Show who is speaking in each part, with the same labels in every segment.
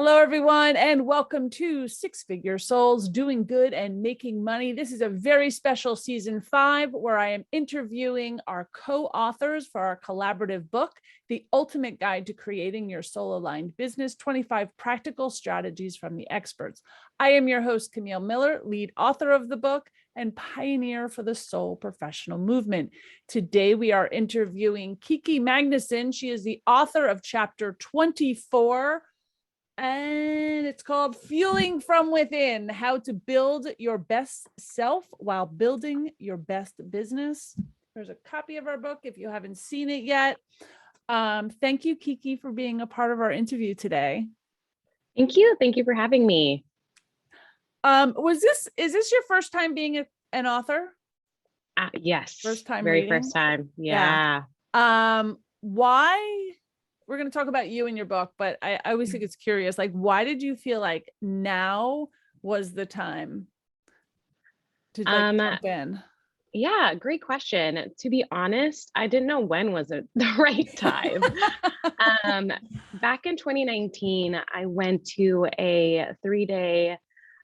Speaker 1: Hello, everyone, and welcome to Six Figure Souls, Doing Good and Making Money. This is a very special season 5 where I am interviewing our co-authors for our collaborative book, The Ultimate Guide to Creating Your Soul-Aligned Business, 25 Practical Strategies from the Experts. I am your host, Camille Miller, lead author of the book and pioneer for the soul professional movement. Today, we are interviewing Kiki Magnuson. She is the author of chapter 24, and it's called Fueling from Within, How to Build Your Best Self While Building Your Best Business. There's a copy of our book if you haven't seen it yet. Thank you, Kiki, for being a part of our interview today.
Speaker 2: Thank you. Thank you for having me.
Speaker 1: Is this your first time being an author?
Speaker 2: Yes.
Speaker 1: First time
Speaker 2: Very
Speaker 1: reading?
Speaker 2: first time. Yeah.
Speaker 1: Why? We're going to talk about you in your book, but I always think it's curious. Like, why did you feel like now was the time to jump in?
Speaker 2: Yeah, great question. To be honest, I didn't know when was it the right time. Back in 2019, I went to a 3-day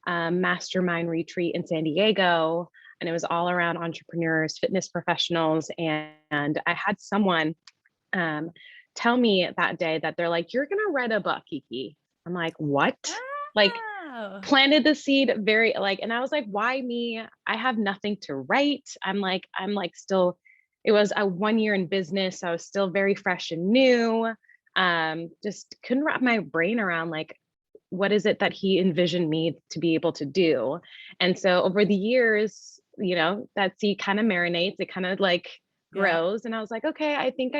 Speaker 2: mastermind retreat in San Diego, and it was all around entrepreneurs, fitness professionals, and I had someone tell me that day that they're like, "You're gonna write a book, Kiki." I'm like, "What?" Like, planted the seed very and I was like, "Why me? I have nothing to write." I'm like still, it was a 1 year in business. So I was still very fresh and new. Just couldn't wrap my brain around like, what is it that he envisioned me to be able to do? And so over the years, that seed kind of marinates, it kind of grows. And I was like, okay, I think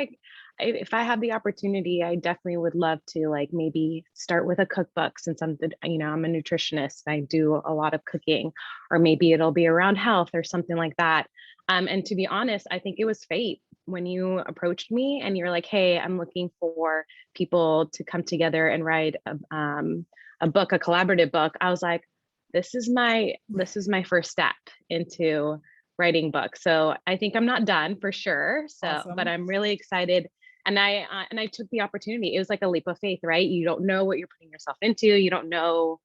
Speaker 2: if I have the opportunity, I definitely would love to maybe start with a cookbook, since I'm I'm a nutritionist. I do a lot of cooking, or maybe it'll be around health or something like that. And to be honest, I think it was fate when you approached me and you're like, "Hey, I'm looking for people to come together and write a book, a collaborative book." I was like, this is my first step into writing books. So I think I'm not done for sure. So,
Speaker 1: Awesome.
Speaker 2: But I'm really excited. And I took the opportunity. It was like a leap of faith, right? You don't know what you're putting yourself into. You don't know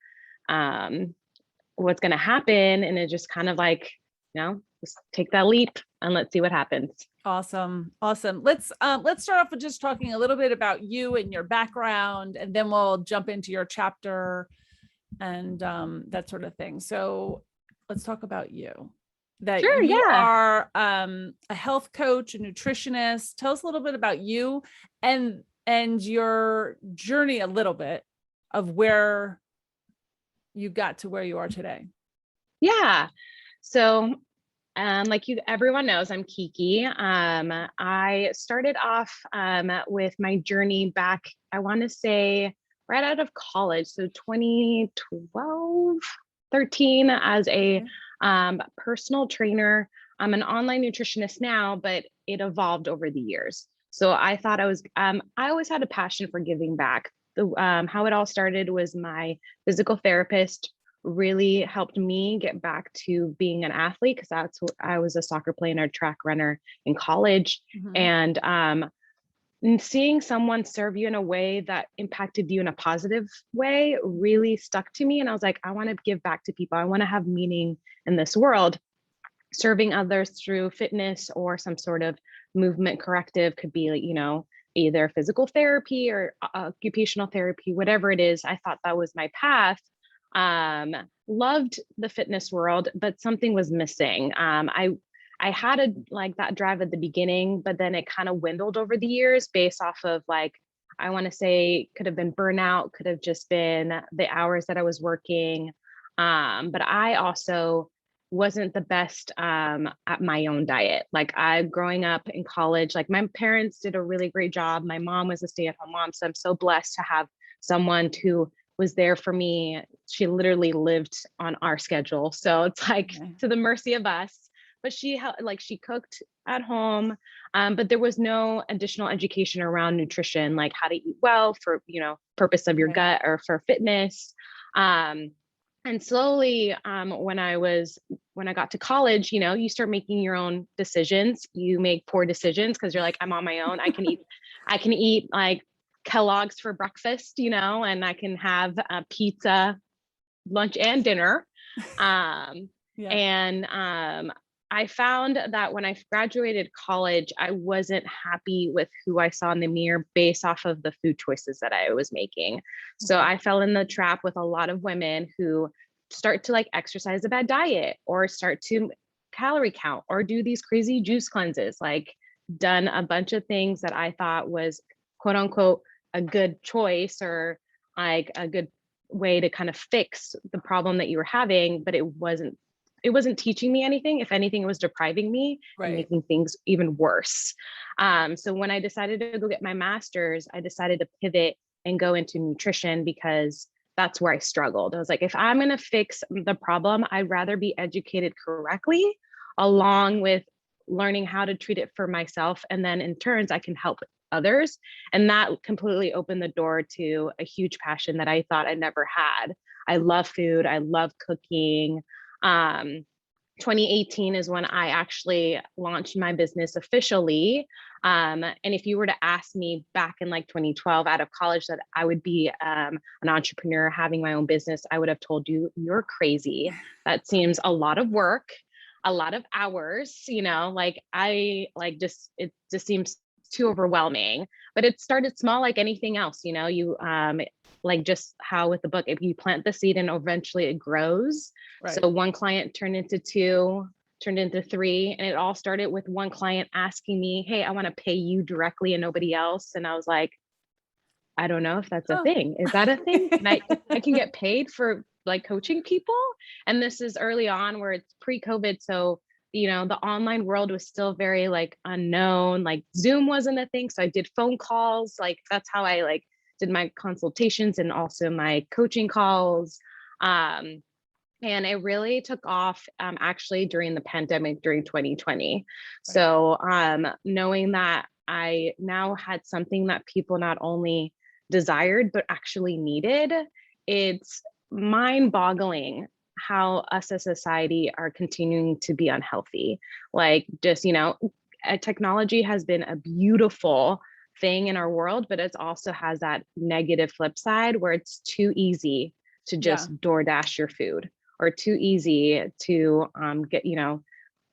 Speaker 2: what's going to happen. And it just kind of just take that leap and let's see what happens.
Speaker 1: Awesome. Let's start off with just talking a little bit about you and your background, and then we'll jump into your chapter and that sort of thing. So let's talk about you.
Speaker 2: Sure,
Speaker 1: you
Speaker 2: yeah.
Speaker 1: are a health coach, a nutritionist. Tell us a little bit about you and your journey, a little bit of where you got to where you are today.
Speaker 2: Yeah. So everyone knows, I'm Kiki. I started off with my journey back, I want to say right out of college. So 2012, 13, as a personal trainer. I'm an online nutritionist now, but it evolved over the years. So I thought I always had a passion for giving back. How it all started was my physical therapist really helped me get back to being an athlete, because I was a soccer player and a track runner in college. Mm-hmm. And seeing someone serve you in a way that impacted you in a positive way really stuck to me. And I was like, I want to give back to people. I want to have meaning in this world. Serving others through fitness or some sort of movement corrective, could be either physical therapy or occupational therapy, whatever it is. I thought that was my path. Loved the fitness world, but something was missing. I had that drive at the beginning, but then it kind of dwindled over the years based off of I want to say could have been burnout, could have just been the hours that I was working. But I also wasn't the best at my own diet. Growing up in college, my parents did a really great job. My mom was a stay-at-home mom, so I'm so blessed to have someone who was there for me. She literally lived on our schedule, so it's to the mercy of us. But she cooked at home, but there was no additional education around nutrition, like how to eat well for purpose of your gut or for fitness. And slowly, when I got to college, you start making your own decisions. You make poor decisions because you're like, I'm on my own. I can eat Kellogg's for breakfast, and I can have pizza, lunch and dinner.
Speaker 1: Yeah.
Speaker 2: And I found that when I graduated college, I wasn't happy with who I saw in the mirror based off of the food choices that I was making. So I fell in the trap with a lot of women who start to like exercise a bad diet or start to calorie count or do these crazy juice cleanses, like done a bunch of things that I thought was quote unquote a good choice or like a good way to kind of fix the problem that you were having, but it wasn't teaching me anything. If anything, it was depriving me and making things even worse. So when I decided to go get my master's, I decided to pivot and go into nutrition because that's where I struggled. I was like, if I'm going to fix the problem, I'd rather be educated correctly along with learning how to treat it for myself. And then in turns, I can help others. And that completely opened the door to a huge passion that I thought I never had. I love food. I love cooking. 2018 is when I actually launched my business officially. And if you were to ask me back in like 2012 out of college that I would be an entrepreneur having my own business, I would have told you, you're crazy. That seems a lot of work, a lot of hours, it just seems too overwhelming. But it started small like anything else, like just how with the book, if you plant the seed and eventually it grows. Right. So one client turned into 2, turned into 3. And it all started with one client asking me, hey, I want to pay you directly and nobody else. And I was like, I don't know if that's a thing. Is that a thing? And I can get paid for like coaching people. And this is early on where it's pre-COVID. So, the online world was still very like unknown, like Zoom wasn't a thing. So I did phone calls. Like that's how I like did my consultations and also my coaching calls. And it really took off actually during the pandemic, during 2020. Right. So knowing that I now had something that people not only desired, but actually needed, it's mind-boggling how us as a society are continuing to be unhealthy. Like just, technology has been a beautiful thing in our world, but it also has that negative flip side where it's too easy to just DoorDash your food or too easy to get,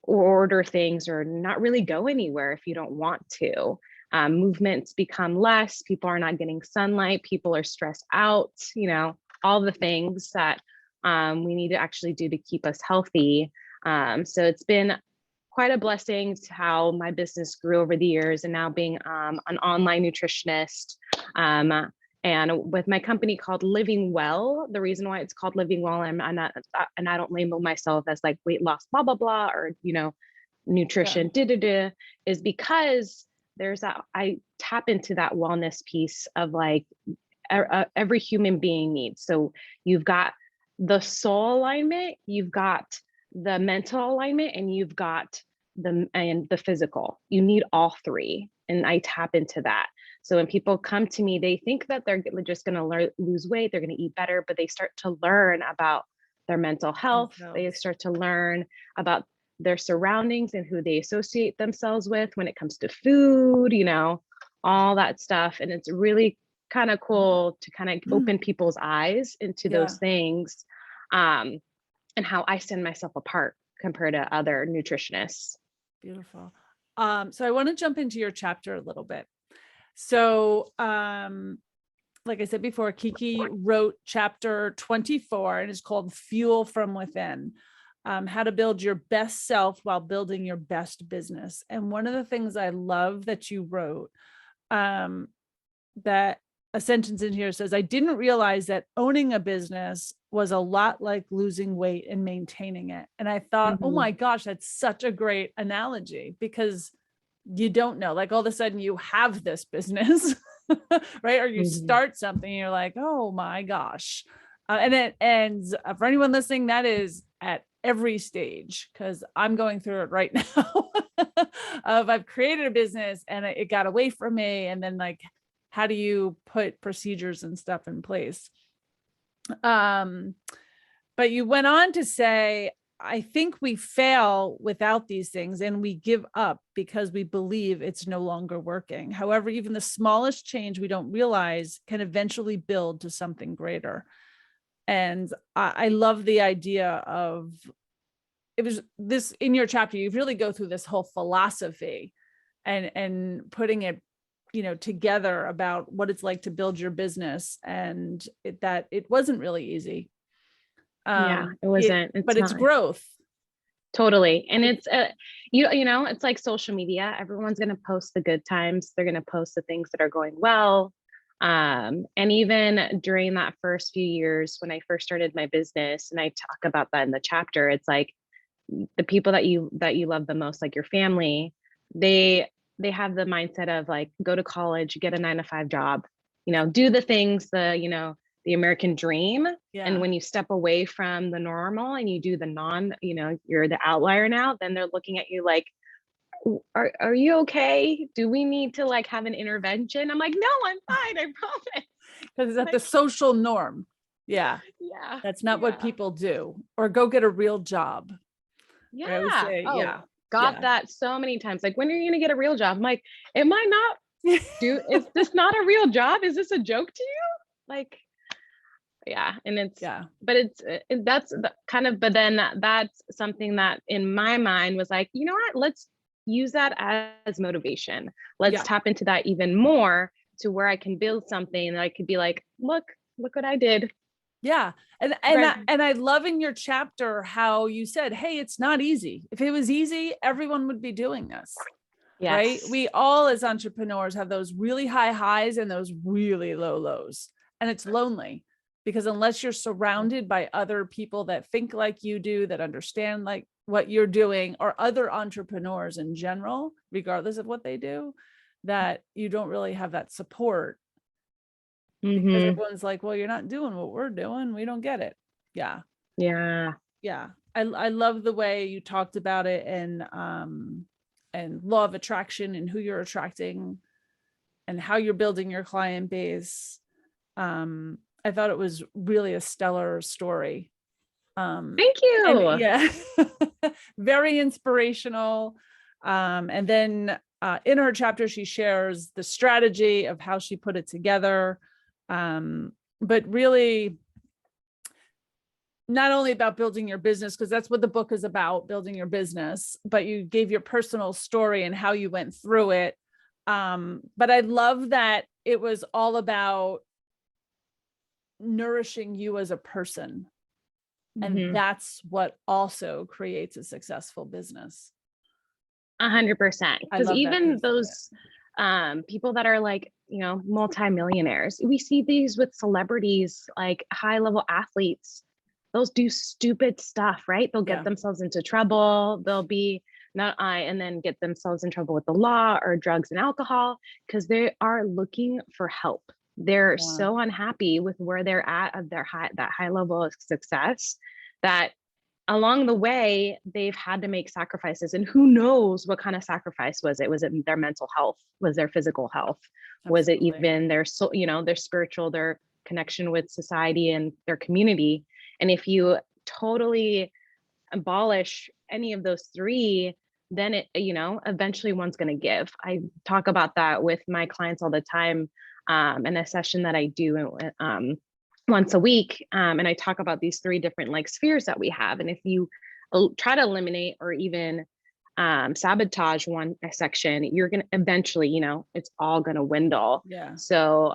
Speaker 2: order things or not really go anywhere if you don't want to. Movements become less, people are not getting sunlight, people are stressed out, all the things that we need to actually do to keep us healthy. So it's been quite a blessing to how my business grew over the years and now being an online nutritionist. And with my company called Living Well, the reason why it's called Living Well, and I don't label myself as like weight loss, blah, blah, blah, or, nutrition, is because there's that, I tap into that wellness piece of like every human being needs. So you've got the soul alignment, you've got the mental alignment, and you've got the physical. You need all 3. And I tap into that. So when people come to me, they think that they're just going to lose weight, they're going to eat better, but they start to learn about their mental health. They start to learn about their surroundings and who they associate themselves with when it comes to food, all that stuff. And it's really kind of cool to kind of open people's eyes into those things. And how I stand myself apart compared to other nutritionists.
Speaker 1: Beautiful. So I want to jump into your chapter a little bit. So, like I said before, Kiki wrote chapter 24 and it's called Fuel from Within, how to build your best self while building your best business. And one of the things I love that you wrote, that a sentence in here says, I didn't realize that owning a business was a lot like losing weight and maintaining it. And I thought, oh my gosh, that's such a great analogy, because you don't know, like all of a sudden you have this business, right? Or you start something and you're like, oh my gosh. And for anyone listening, that is at every stage, because I'm going through it right now. I've created a business and it got away from me. And then like, how do you put procedures and stuff in place? But you went on to say, I think we fail without these things, and we give up because we believe it's no longer working. However, even the smallest change we don't realize can eventually build to something greater. And I love the idea of, it was this in your chapter, you really go through this whole philosophy and putting it, together about what it's like to build your business, and that it wasn't really easy.
Speaker 2: Yeah, it wasn't.
Speaker 1: But it's growth.
Speaker 2: Totally. And it's it's like social media. Everyone's going to post the good times. They're going to post the things that are going well. And even during that first few years when I first started my business, and I talk about that in the chapter, it's like the people that you love the most, like your family, they have the mindset of like, go to college, get a 9-to-5 job, do the things, the American dream.
Speaker 1: Yeah.
Speaker 2: And when you step away from the normal and you do the you're the outlier now, then they're looking at you like, are you okay? Do we need to like have an intervention? I'm like, no, I'm fine. I promise.
Speaker 1: Because it's at the social norm. Yeah.
Speaker 2: Yeah.
Speaker 1: That's not what people do. Or go get a real job.
Speaker 2: Yeah.
Speaker 1: I would say, yeah.
Speaker 2: Got that so many times. Like, when are you going to get a real job? I'm like, am I not is this not a real job? Is this a joke to you? Like, yeah. And it's, but that's kind of, but then that's something that in my mind was like, you know what, let's use that as motivation. Let's tap into that even more to where I can build something that I could be like, look what I did.
Speaker 1: Yeah. And I love in your chapter how you said, hey, it's not easy. If it was easy, everyone would be doing this. Yes. Right. We all as entrepreneurs have those really high highs and those really low lows. And it's lonely because unless you're surrounded by other people that think like you do, that understand like what you're doing, or other entrepreneurs in general, regardless of what they do, that you don't really have that support. Because everyone's like, well, you're not doing what we're doing. We don't get it. Yeah.
Speaker 2: Yeah.
Speaker 1: Yeah. I love the way you talked about it, and law of attraction and who you're attracting and how you're building your client base. I thought it was really a stellar story.
Speaker 2: Thank you.
Speaker 1: Yeah. Very inspirational. And then in her chapter, she shares the strategy of how she put it together. But really not only about building your business, because that's what the book is about, building your business, but you gave your personal story and how you went through it. But I love that it was all about nourishing you as a person. And that's what also creates a successful business.
Speaker 2: 100%. Because even those people that are like, multimillionaires, we see these with celebrities, like high level athletes. Those do stupid stuff, right? They'll get themselves into trouble. They'll be and then get themselves in trouble with the law or drugs and alcohol because they are looking for help. They're so unhappy with where they're at of that high level of success that along the way, they've had to make sacrifices, and who knows what kind of sacrifice was it? Was it their mental health? Was their physical health? Absolutely. Was it even their their spiritual, their connection with society and their community? And if you totally abolish any of those three, then it, eventually one's going to give. I talk about that with my clients all the time in a session that I do once a week. And I talk about these three different like spheres that we have. And if you try to eliminate or even sabotage one section, you're going to eventually, it's all going to dwindle.
Speaker 1: Yeah.
Speaker 2: So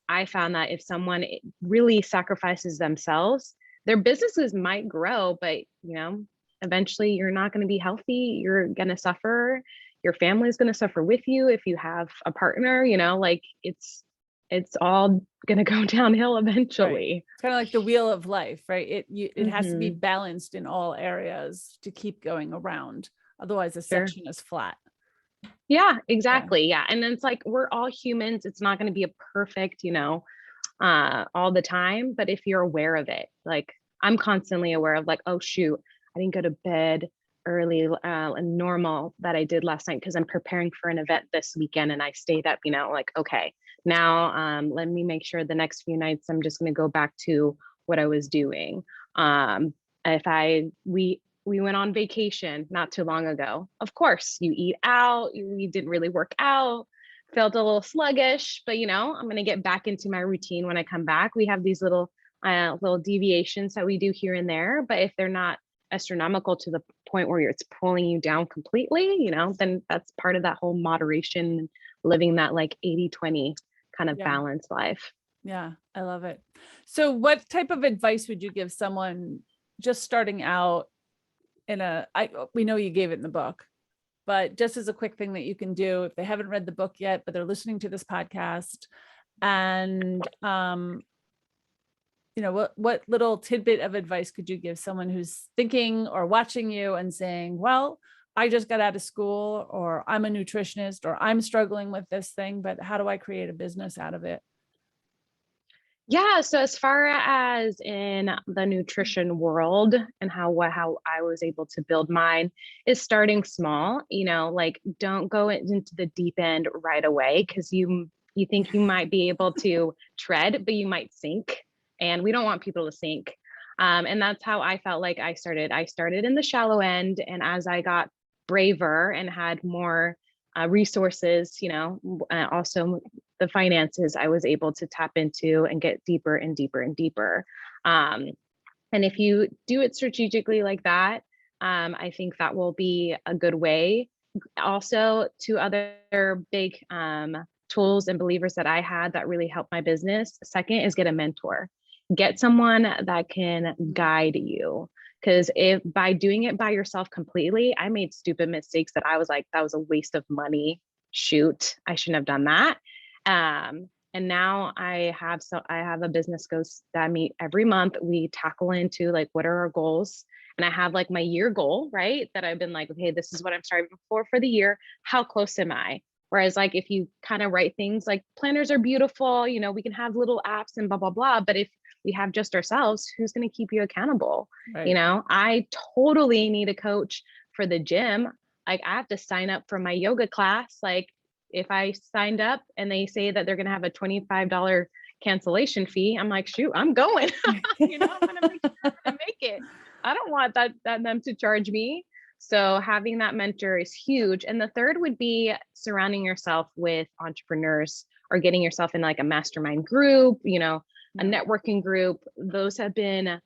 Speaker 2: I found that if someone really sacrifices themselves, their businesses might grow, but eventually you're not going to be healthy. You're going to suffer. Your family is going to suffer with you. If you have a partner, like it's all going to go downhill eventually. Right.
Speaker 1: It's kind of like the wheel of life, right? It has to be balanced in all areas to keep going around. Otherwise the section is flat.
Speaker 2: Yeah, exactly. Yeah. And then it's like, we're all humans. It's not going to be a perfect, all the time. But if you're aware of it, like I'm constantly aware of like, oh shoot, I didn't go to bed early and normal that I did last night because I'm preparing for an event this weekend and I stayed up, like, okay, now let me make sure the next few nights I'm just going to go back to what I was doing. We went on vacation not too long ago. Of course, you eat out, we didn't really work out, felt a little sluggish, but I'm going to get back into my routine when I come back. We have these little deviations that we do here and there, but if they're not astronomical to the point where it's pulling you down completely, then that's part of that whole moderation, living that like 80-20 kind of balanced life.
Speaker 1: Yeah, I love it. So what type of advice would you give someone just starting out we know you gave it in the book, but just as a quick thing that you can do if they haven't read the book yet, but they're listening to this podcast, and what little tidbit of advice could you give someone who's thinking or watching you and saying, well, I just got out of school, or I'm a nutritionist, or I'm struggling with this thing, but how do I create a business out of it?
Speaker 2: Yeah. So as far as in the nutrition world and how I was able to build mine is starting small, like don't go into the deep end right away, because you think you might be able to tread, but you might sink. And we don't want people to sink. And that's how I felt like I started. I started in the shallow end. And as I got braver and had more resources, also the finances, I was able to tap into and get deeper and deeper and deeper. And if you do it strategically like that, I think that will be a good way. Also, two other big tools and believers that I had that really helped my business. Second is get a mentor. Get someone that can guide you. Because if by doing it by yourself completely, I made stupid mistakes that I was like, that was a waste of money. Shoot, I shouldn't have done that. And now I have a business goes that I meet every month. We tackle into like, what are our goals? And I have like my year goal, right? That I've been like, okay, this is what I'm striving for the year. How close am I? Whereas like, if you kind of write things like planners are beautiful, we can have little apps and blah, blah, blah. But if we have just ourselves, who's going to keep you accountable? Right. I totally need a coach for the gym. Like I have to sign up for my yoga class. Like if I signed up and they say that they're going to have a $25 cancellation fee, I'm like, shoot, I'm going, I'm going to make it. I don't want that them to charge me. So having that mentor is huge. And the third would be surrounding yourself with entrepreneurs, or getting yourself in like a mastermind group, a networking group. Those have been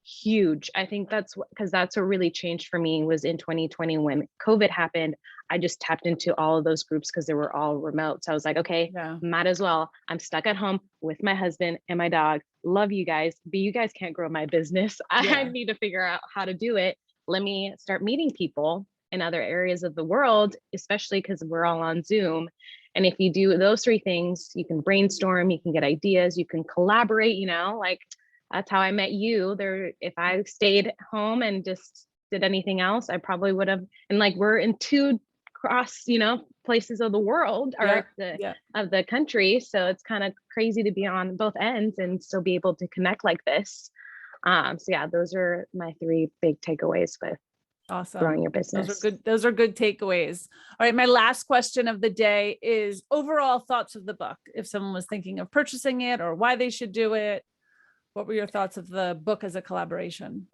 Speaker 2: huge. I think that's what really changed for me was in 2020 when COVID happened. I just tapped into all of those groups because they were all remote. So I was like, okay, might as well. I'm stuck at home with my husband and my dog. Love you guys, but you guys can't grow my business. I need to figure out how to do it. Let me start meeting people in other areas of the world, especially because we're all on Zoom. And if you do those three things, you can brainstorm, you can get ideas, you can collaborate, like that's how I met you there. If I stayed home and just did anything else, I probably would have. And like, we're in two cross, places of the world or of the country. So it's kind of crazy to be on both ends and still be able to connect like this. So yeah, those are my three big takeaways with growing your business.
Speaker 1: Those are good takeaways. All right. My last question of the day is overall thoughts of the book. If someone was thinking of purchasing it or why they should do it, what were your thoughts of the book as a collaboration?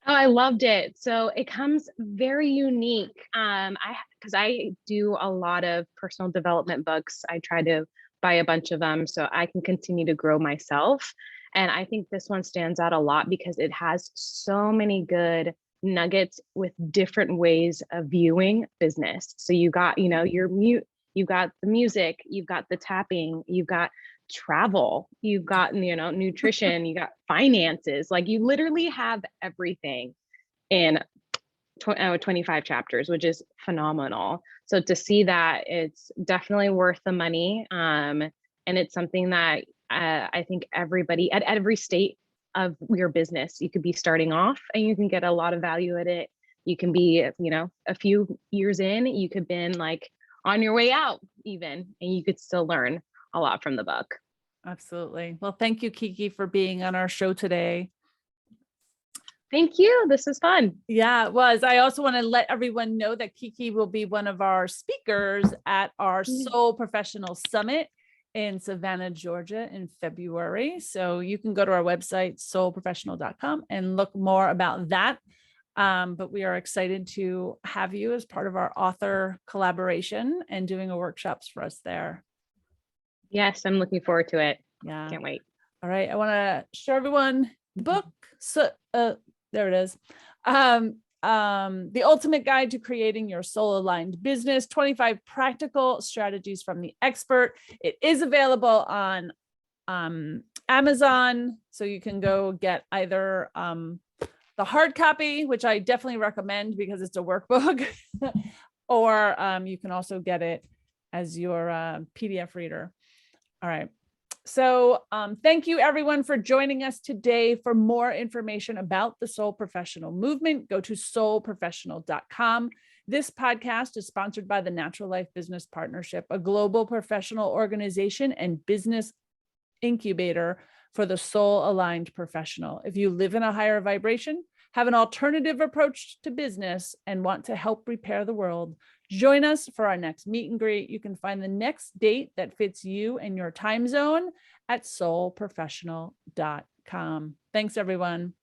Speaker 2: Oh, I loved it. So it comes very unique. Because I do a lot of personal development books. I try to buy a bunch of them so I can continue to grow myself. And I think this one stands out a lot because it has so many good nuggets with different ways of viewing business. So you got, you've got the music, you've got the tapping, you've got travel, you've got, nutrition, you got finances, like you literally have everything in 25 chapters, which is phenomenal. So to see that, it's definitely worth the money. And it's something that I think everybody at every state of your business, you could be starting off and you can get a lot of value at it. You can be, a few years in, you could been like on your way out even, and you could still learn a lot from the book.
Speaker 1: Absolutely. Well, thank you, Kiki, for being on our show today.
Speaker 2: Thank you. This was fun.
Speaker 1: Yeah, it was. I also want to let everyone know that Kiki will be one of our speakers at our Soul Professional Summit in Savannah, Georgia in February. So you can go to our website, soulprofessional.com, and look more about that. But we are excited to have you as part of our author collaboration and doing workshops for us there.
Speaker 2: Yes, I'm looking forward to it.
Speaker 1: Yeah.
Speaker 2: Can't wait.
Speaker 1: All right. I want to show everyone the book. So there it is. The Ultimate Guide to Creating Your Soul Aligned Business, 25 Practical Strategies from the Expert. It is available on Amazon. So you can go get either the hard copy, which I definitely recommend because it's a workbook, or you can also get it as your PDF reader. All right. So thank you everyone for joining us today. For more information about the Soul Professional movement, go to soulprofessional.com. This podcast is sponsored by the Natural Life Business Partnership, a global professional organization and business incubator for the soul aligned professional. If you live in a higher vibration, have an alternative approach to business, and want to help repair the world, join us for our next meet and greet. You can find the next date that fits you and your time zone at soulprofessional.com. Thanks, everyone.